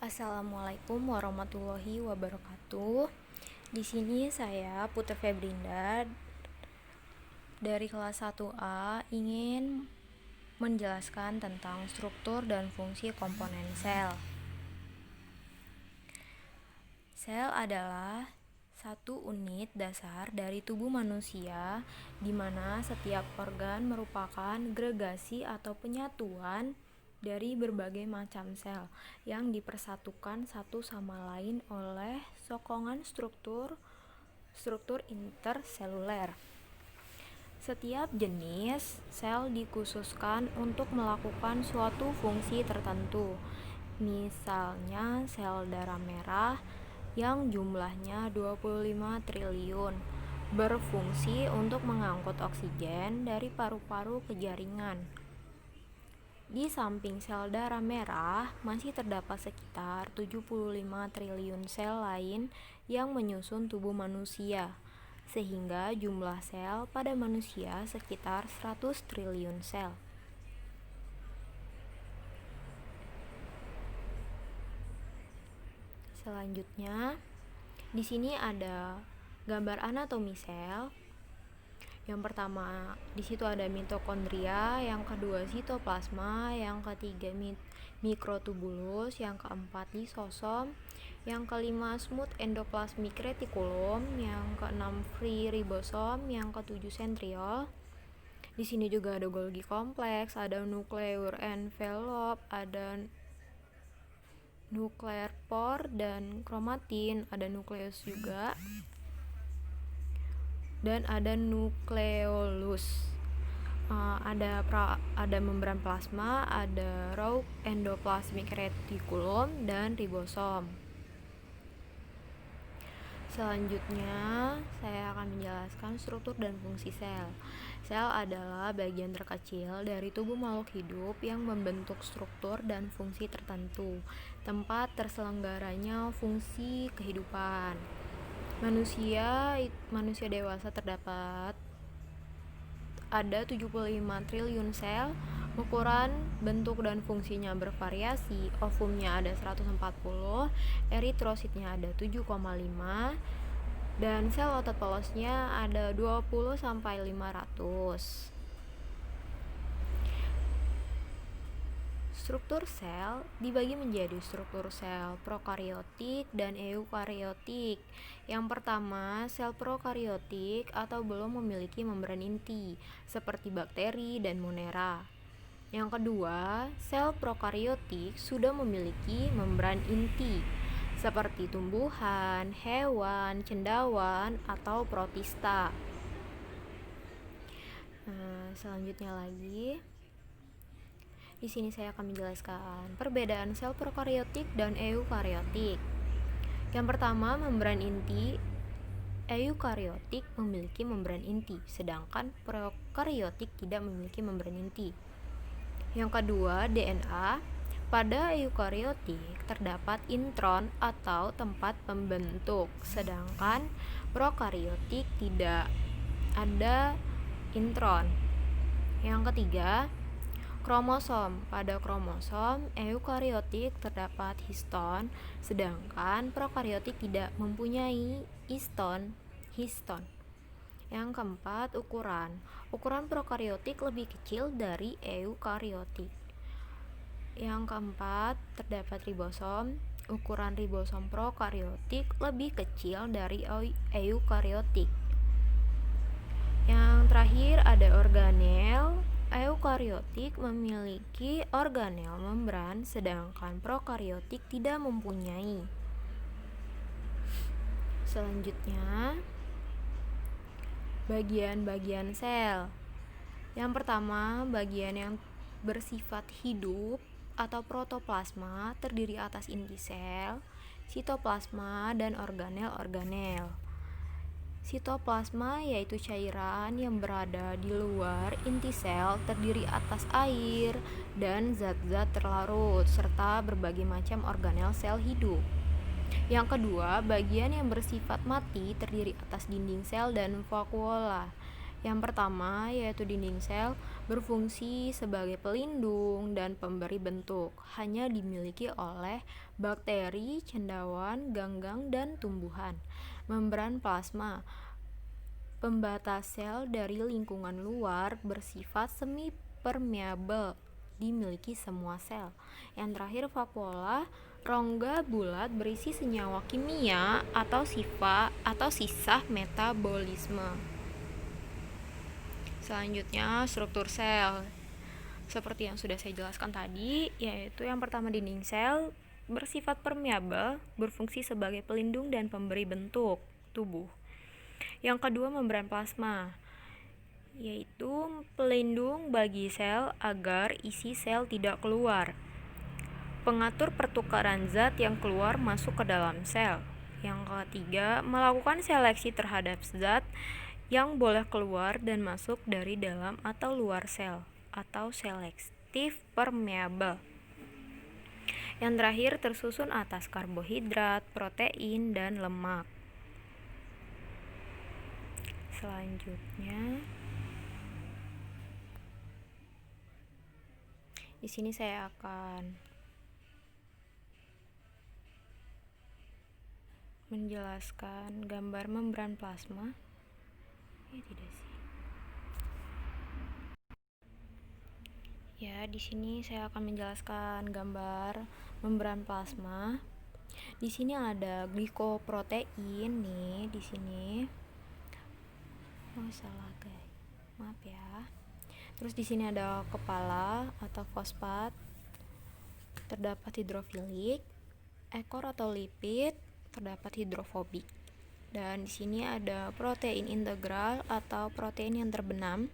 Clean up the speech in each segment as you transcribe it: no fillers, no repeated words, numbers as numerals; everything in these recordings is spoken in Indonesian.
Assalamualaikum warahmatullahi wabarakatuh. Di sini saya Putri Febrinda dari kelas 1A ingin menjelaskan tentang struktur dan fungsi komponen sel. Sel adalah satu unit dasar dari tubuh manusia di mana setiap organ merupakan gregasi atau penyatuan dari berbagai macam sel yang dipersatukan satu sama lain oleh sokongan struktur interseluler. Setiap jenis sel dikhususkan untuk melakukan suatu fungsi tertentu. Misalnya sel darah merah yang jumlahnya 25 triliun berfungsi untuk mengangkut oksigen dari paru-paru ke jaringan. Di samping sel darah merah, masih terdapat sekitar 75 triliun sel lain yang menyusun tubuh manusia, sehingga jumlah sel pada manusia sekitar 100 triliun sel. Selanjutnya, di sini ada gambar anatomi sel. Yang pertama, di situ ada mitokondria, yang kedua sitoplasma, yang ketiga mikrotubulus, yang keempat lisosom, yang kelima smooth endoplasmic reticulum, yang keenam free ribosom, yang ketujuh sentriol. Di sini juga ada Golgi kompleks, ada nuclear envelope, ada nuclear pore dan kromatin, ada nukleus juga. Dan ada nukleolus, ada membran plasma, ada raw endoplasmic reticulum dan ribosom. Selanjutnya saya akan menjelaskan struktur dan fungsi sel. Sel adalah bagian terkecil dari tubuh makhluk hidup yang membentuk struktur dan fungsi tertentu, tempat terselenggaranya fungsi kehidupan. Manusia dewasa terdapat ada 75 triliun sel. Ukuran, bentuk, dan fungsinya bervariasi. Ovumnya ada 140, eritrositnya ada 7,5, dan sel otot polosnya ada 20-500. Struktur sel dibagi menjadi struktur sel prokariotik dan eukariotik. Yang pertama, sel prokariotik atau belum memiliki membran inti, seperti bakteri dan monera. Yang kedua, sel prokariotik sudah memiliki membran inti, seperti tumbuhan, hewan, cendawan, atau protista. Selanjutnya lagi, di sini saya akan menjelaskan perbedaan sel prokariotik dan eukariotik. Yang pertama, membran inti. Eukariotik memiliki membran inti, sedangkan prokariotik tidak memiliki membran inti. Yang kedua, DNA. Pada eukariotik terdapat intron atau tempat pembentuk, sedangkan prokariotik tidak ada intron. Yang ketiga, kromosom. Pada kromosom eukariotik terdapat histon, sedangkan prokariotik tidak mempunyai histon. Yang keempat, ukuran. Ukuran prokariotik lebih kecil dari eukariotik. Yang keempat, terdapat ribosom. Ukuran ribosom prokariotik lebih kecil dari eukariotik. Yang terakhir ada organel. Eukariotik memiliki organel membran, sedangkan prokariotik tidak mempunyai. Selanjutnya, bagian-bagian sel. Yang pertama, bagian yang bersifat hidup atau protoplasma terdiri atas inti sel, sitoplasma, dan organel-organel. Sitoplasma yaitu cairan yang berada di luar inti sel, terdiri atas air dan zat-zat terlarut serta berbagai macam organel sel hidup. Yang kedua, bagian yang bersifat mati terdiri atas dinding sel dan vakuola. Yang pertama yaitu dinding sel berfungsi sebagai pelindung dan pemberi bentuk, hanya dimiliki oleh bakteri, cendawan, ganggang, dan tumbuhan. Membran plasma pembatas sel dari lingkungan luar bersifat semi permeabel, dimiliki semua sel. Yang terakhir vakuola rongga bulat berisi senyawa kimia atau sisa metabolisme. Selanjutnya struktur sel. Seperti yang sudah saya jelaskan tadi, yaitu yang pertama dinding sel bersifat permeabel, berfungsi sebagai pelindung dan pemberi bentuk tubuh. Yang kedua membran plasma, yaitu pelindung bagi sel agar isi sel tidak keluar. Pengatur pertukaran zat yang keluar masuk ke dalam sel. Yang ketiga, melakukan seleksi terhadap zat yang boleh keluar dan masuk dari dalam atau luar sel, atau selektif permeabel. Yang terakhir tersusun atas karbohidrat, protein, dan lemak. Selanjutnya, di sini saya akan menjelaskan gambar membran plasma. Tidak sih. Ya, di sini saya akan menjelaskan gambar membran plasma. Di sini ada glikoprotein nih di sini. Oh, salah guys. Maaf ya. Terus di sini ada kepala atau fosfat. Terdapat hidrofilik, ekor atau lipid, terdapat hidrofobik. Dan di sini ada protein integral atau protein yang terbenam.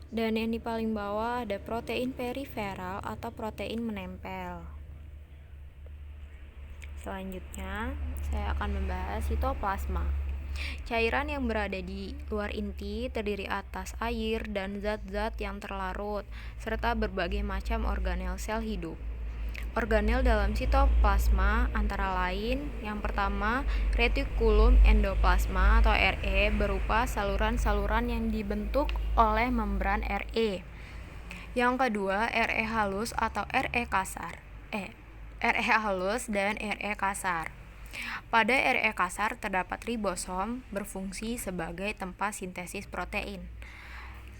Dan yang di paling bawah ada protein periferal atau protein menempel. Selanjutnya, saya akan membahas sitoplasma. Cairan yang berada di luar inti terdiri atas air dan zat-zat yang terlarut, serta berbagai macam organel sel hidup. Organel dalam sitoplasma antara lain yang pertama retikulum endoplasma atau RE berupa saluran-saluran yang dibentuk oleh membran RE. Yang kedua RE halus atau RE kasar. RE halus dan RE kasar. Pada RE kasar terdapat ribosom berfungsi sebagai tempat sintesis protein.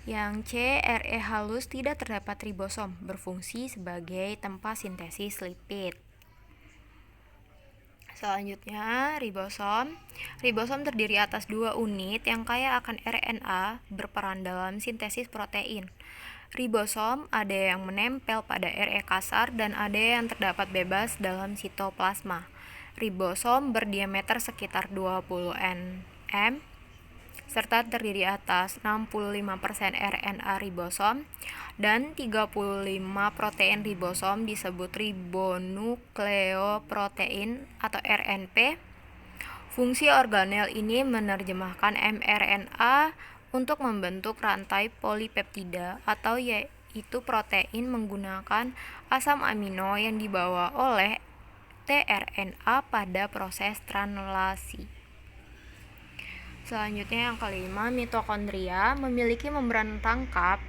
Yang C, RE halus tidak terdapat ribosom, berfungsi sebagai tempat sintesis lipid. Selanjutnya, ribosom. Ribosom terdiri atas 2 unit yang kaya akan RNA berperan dalam sintesis protein. Ribosom ada yang menempel pada RE kasar dan ada yang terdapat bebas dalam sitoplasma. Ribosom berdiameter sekitar 20 nm serta terdiri atas 65% RNA ribosom dan 35 protein ribosom disebut ribonukleoprotein atau RNP. Fungsi organel ini menerjemahkan mRNA untuk membentuk rantai polipeptida atau yaitu protein menggunakan asam amino yang dibawa oleh tRNA pada proses translasi. Selanjutnya yang kelima, mitokondria memiliki membran tangkap,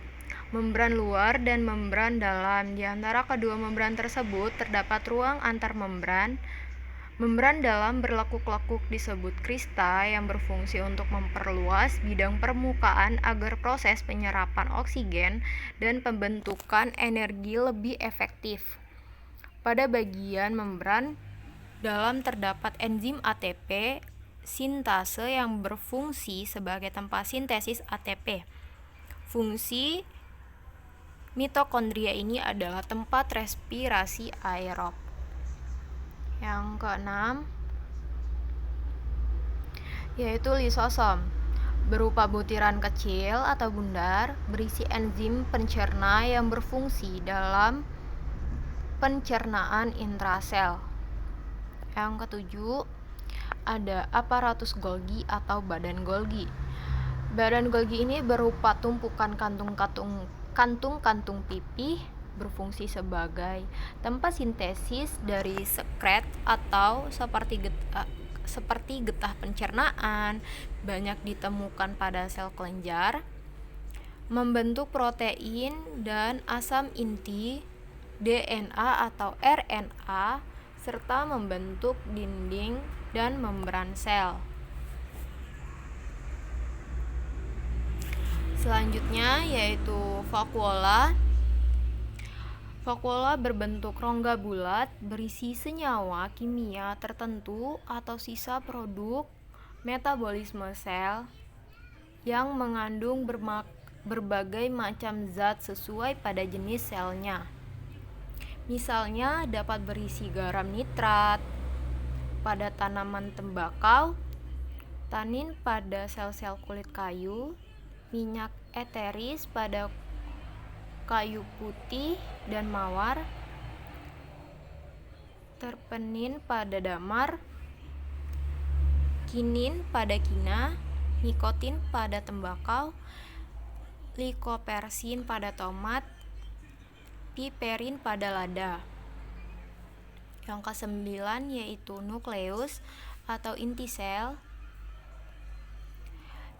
membran luar, dan membran dalam. Di antara kedua membran tersebut terdapat ruang antar membran. Membran dalam berlekuk-lekuk disebut krista yang berfungsi untuk memperluas bidang permukaan agar proses penyerapan oksigen dan pembentukan energi lebih efektif. Pada bagian membran dalam terdapat enzim ATP sintase yang berfungsi sebagai tempat sintesis ATP. Fungsi mitokondria ini adalah tempat respirasi aerob. Yang keenam yaitu lisosom, berupa butiran kecil atau bundar berisi enzim pencerna yang berfungsi dalam pencernaan intrasel. Yang ketujuh ada aparatus Golgi atau badan Golgi. Badan Golgi ini berupa tumpukan kantung-kantung pipih berfungsi sebagai tempat sintesis dari sekret atau seperti getah pencernaan, banyak ditemukan pada sel kelenjar. membentuk protein dan asam inti, DNA atau RNA, serta membentuk dinding dan membran sel. Selanjutnya yaitu vakuola. Vakuola berbentuk rongga bulat berisi senyawa kimia tertentu atau sisa produk metabolisme sel yang mengandung berbagai macam zat sesuai pada jenis selnya. Misalnya dapat berisi garam nitrat pada tanaman tembakau, tanin pada sel-sel kulit kayu, minyak eteris pada kayu putih dan mawar, terpenin pada damar, kinin pada kina, nikotin pada tembakau, likopersin pada tomat, piperin pada lada. Yang ke-9 yaitu nukleus atau inti sel.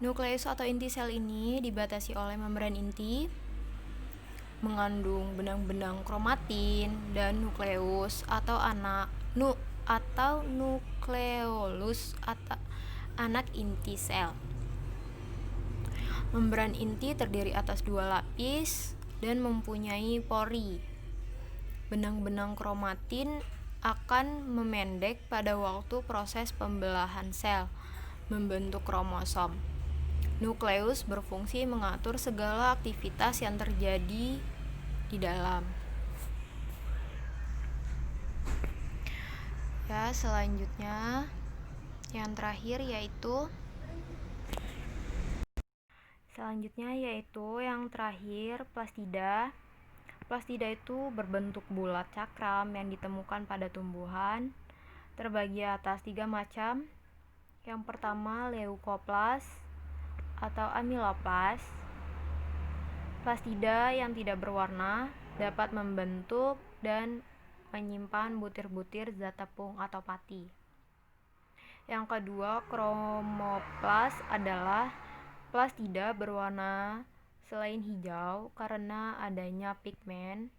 Nukleus atau inti sel ini dibatasi oleh membran inti, mengandung benang-benang kromatin, dan nukleus atau nukleolus atau anak inti sel. Membran inti terdiri atas 2 lapis dan mempunyai pori. Benang-benang kromatin akan memendek pada waktu proses pembelahan sel, membentuk kromosom. Nukleus berfungsi mengatur segala aktivitas yang terjadi di dalam. Ya, selanjutnya yang terakhir yaitu plastida. Plastida itu berbentuk bulat cakram yang ditemukan pada tumbuhan, terbagi atas 3 macam. Yang pertama leukoplast atau amiloplas. Plastida yang tidak berwarna dapat membentuk dan menyimpan butir-butir zat tepung atau pati. Yang kedua, kromoplas adalah plastida berwarna selain hijau karena adanya pigmen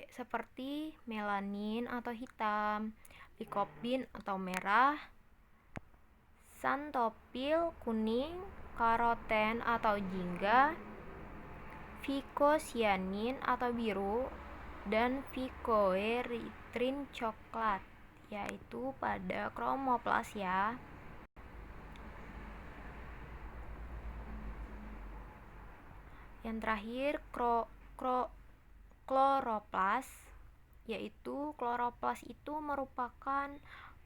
seperti melanin atau hitam, likopin atau merah, xanthopil kuning, karoten atau jingga, vicocyanin atau biru, dan phycoerythrin coklat, yaitu pada kromoplas ya. Yang terakhir kloroplas, yaitu kloroplas itu merupakan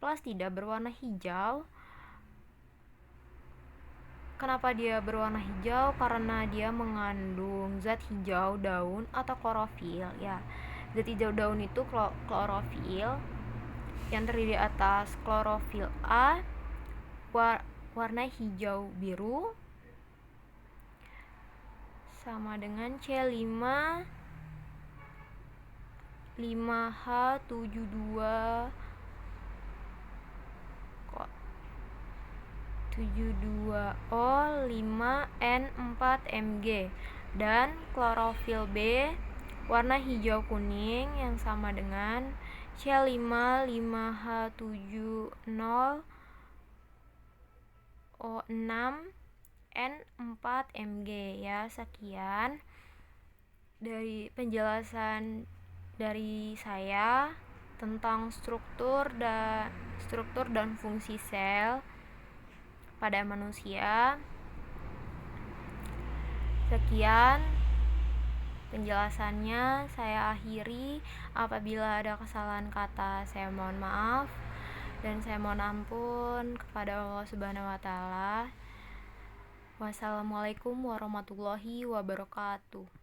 plastida berwarna hijau. Kenapa dia berwarna hijau? Karena dia mengandung zat hijau daun atau klorofil ya. Zat hijau daun itu klorofil yang terdiri atas klorofil A warna hijau biru sama dengan C5 5H72 72O 5N4Mg, dan klorofil B warna hijau kuning yang sama dengan C5 5H70O 6N4Mg ya. Sekian dari penjelasan dari saya tentang struktur dan fungsi sel pada manusia. Sekian penjelasannya, saya akhiri. Apabila ada kesalahan kata, saya mohon maaf dan saya mohon ampun kepada Allah Subhanahu wa taala. Wassalamualaikum warahmatullahi wabarakatuh.